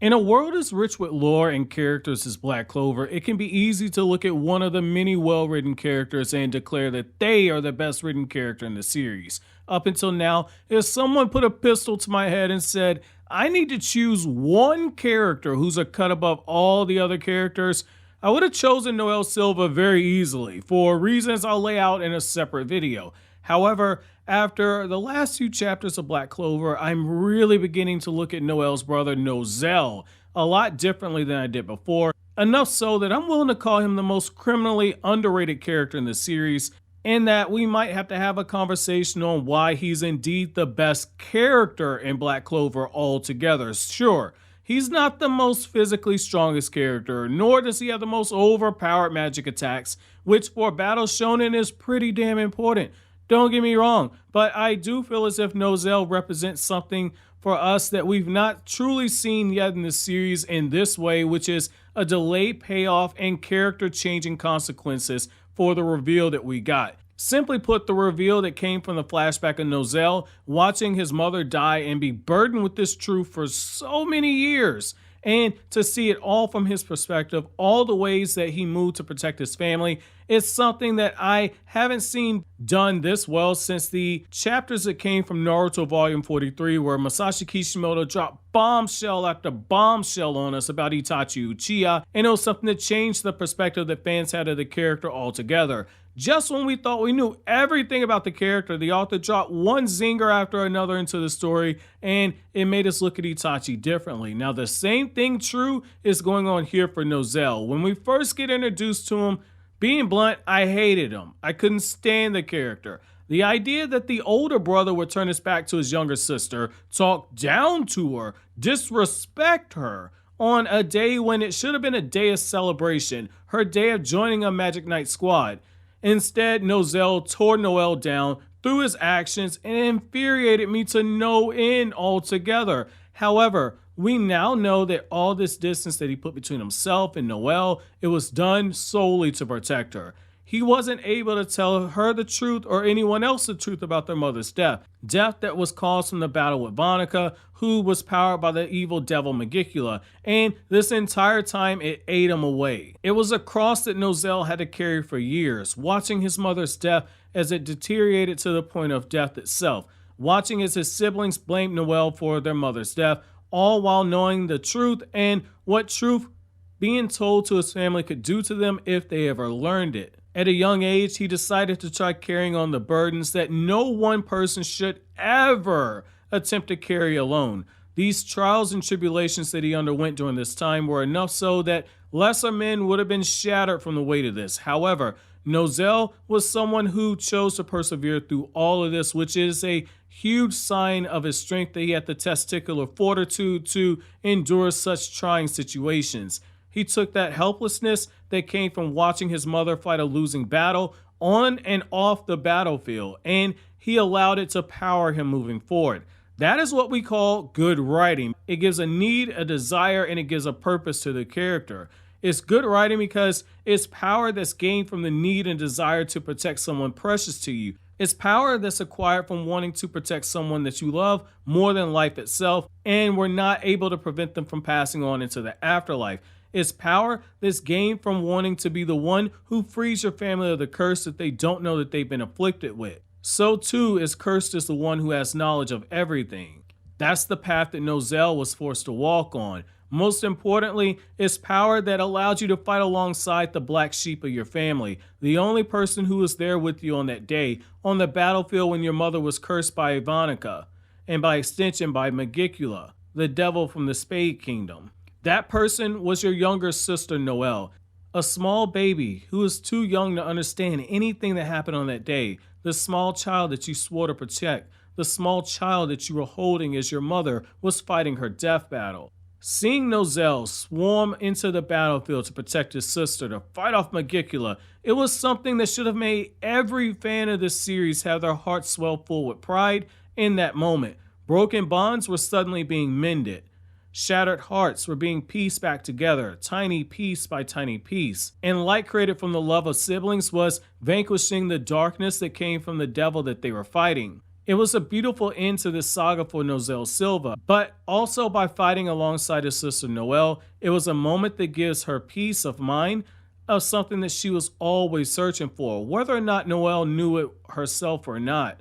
In a world as rich with lore and characters as Black Clover, it can be easy to look at one of the many well-written characters and declare that they are the best written character in the series. Up until now, if someone put a pistol to my head and said, I need to choose one character who's a cut above all the other characters, I would have chosen Noel Silva very easily, for reasons I'll lay out in a separate video. However, after the last few chapters of Black Clover, I'm really beginning to look at Noelle's brother Nozel a lot differently than I did before, enough so that I'm willing to call him the most criminally underrated character in the series, and that we might have to have a conversation on why he's indeed the best character in Black Clover altogether. Sure, he's not the most physically strongest character, nor does he have the most overpowered magic attacks, which for Battle Shonen is pretty damn important. Don't get me wrong, but I do feel as if Nozel represents something for us that we've not truly seen yet in the series in this way, which is a delayed payoff and character-changing consequences for the reveal that we got. Simply put, the reveal that came from the flashback of Nozel watching his mother die and be burdened with this truth for so many years, and to see it all from his perspective, all the ways that he moved to protect his family, is something that I haven't seen done this well since the chapters that came from Naruto Volume 43, where Masashi Kishimoto dropped bombshell after bombshell on us about Itachi Uchiha, and it was something that changed the perspective that fans had of the character altogether. Just when we thought we knew everything about the character, the author dropped one zinger after another into the story, and it made us look at Itachi differently. Now, the same thing true is going on here for Nozel. When we first get introduced to him, being blunt, I hated him. I couldn't stand the character. The idea that the older brother would turn his back to his younger sister, talk down to her, disrespect her, on a day when it should have been a day of celebration, her day of joining a Magic Knight squad. Instead, Nozel tore Noelle down through his actions and infuriated me to no end altogether. However, we now know that all this distance that he put between himself and Noelle, it was done solely to protect her. He wasn't able to tell her the truth or anyone else the truth about their mother's death. Death that was caused from the battle with Ivanica, who was powered by the evil devil Megicula, and this entire time it ate him away. It was a cross that Nozel had to carry for years, watching his mother's death as it deteriorated to the point of death itself, watching as his siblings blamed Noelle for their mother's death, all while knowing the truth and what truth being told to his family could do to them if they ever learned it. At a young age, he decided to try carrying on the burdens that no one person should ever attempt to carry alone. These trials and tribulations that he underwent during this time were enough so that lesser men would have been shattered from the weight of this. However, Nozel was someone who chose to persevere through all of this, which is a huge sign of his strength that he had the testicular fortitude to endure such trying situations. He took that helplessness that came from watching his mother fight a losing battle on and off the battlefield, and he allowed it to power him moving forward. That is what we call good writing. It gives a need, a desire, and it gives a purpose to the character. It's good writing because it's power that's gained from the need and desire to protect someone precious to you. It's power that's acquired from wanting to protect someone that you love more than life itself, and we're not able to prevent them from passing on into the afterlife. It's power that's gained from wanting to be the one who frees your family of the curse that they don't know that they've been afflicted with. So too is cursed as the one who has knowledge of everything. That's the path that Nozel was forced to walk on. Most importantly, it's power that allows you to fight alongside the black sheep of your family, the only person who was there with you on that day, on the battlefield when your mother was cursed by Ivanica, and by extension by Megicula, the devil from the Spade Kingdom. That person was your younger sister, Noelle, a small baby who was too young to understand anything that happened on that day, the small child that you swore to protect, the small child that you were holding as your mother was fighting her death battle. Seeing Nozel swarm into the battlefield to protect his sister, to fight off Megicula, it was something that should have made every fan of this series have their hearts swell full with pride in that moment. Broken bonds were suddenly being mended. Shattered hearts were being pieced back together, tiny piece by tiny piece. And light created from the love of siblings was vanquishing the darkness that came from the devil that they were fighting. It was a beautiful end to this saga for Nozel Silva, but also by fighting alongside his sister Noelle, it was a moment that gives her peace of mind of something that she was always searching for, whether or not Noelle knew it herself or not.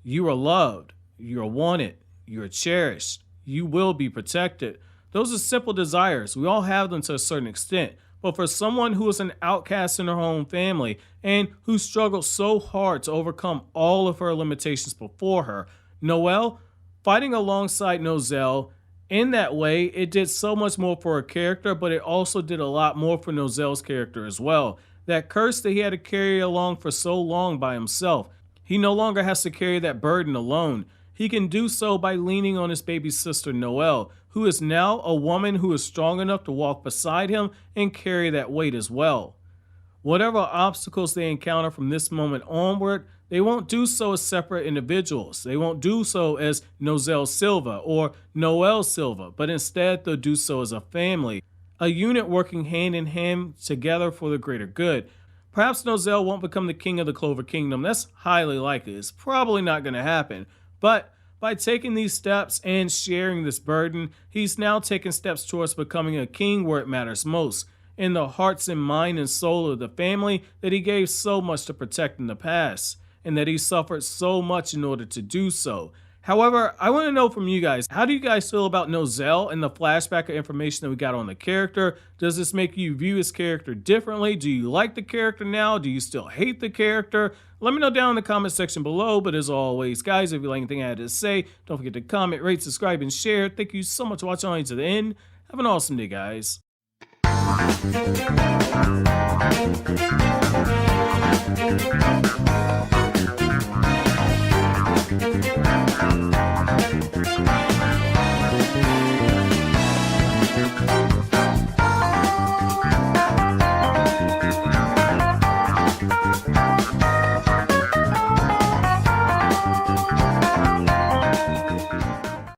You are loved, you are wanted, you are cherished, you will be protected. Those are simple desires. We all have them to a certain extent. But for someone who is an outcast in her own family and who struggled so hard to overcome all of her limitations before her, Noelle, fighting alongside Nozel, in that way, it did so much more for her character, but it also did a lot more for Nozel's character as well. That curse that he had to carry along for so long by himself, he no longer has to carry that burden alone. He can do so by leaning on his baby sister Noelle, who is now a woman who is strong enough to walk beside him and carry that weight as well. Whatever obstacles they encounter from this moment onward, they won't do so as separate individuals. They won't do so as Nozel Silva or Noel Silva, but instead they'll do so as a family, a unit working hand in hand together for the greater good. Perhaps Nozel won't become the king of the Clover Kingdom. That's highly likely. It's probably not going to happen. But by taking these steps and sharing this burden, he's now taking steps towards becoming a king where it matters most, in the hearts and mind and soul of the family that he gave so much to protect in the past, and that he suffered so much in order to do so. However, I want to know from you guys, how do you guys feel about Nozel and the flashback of information that we got on the character? Does this make you view his character differently? Do you like the character now? Do you still hate the character? Let me know down in the comment section below. But as always, guys, if you like anything I had to say, don't forget to comment, rate, subscribe, and share. Thank you so much for watching all the way to the end. Have an awesome day, guys. Thank you.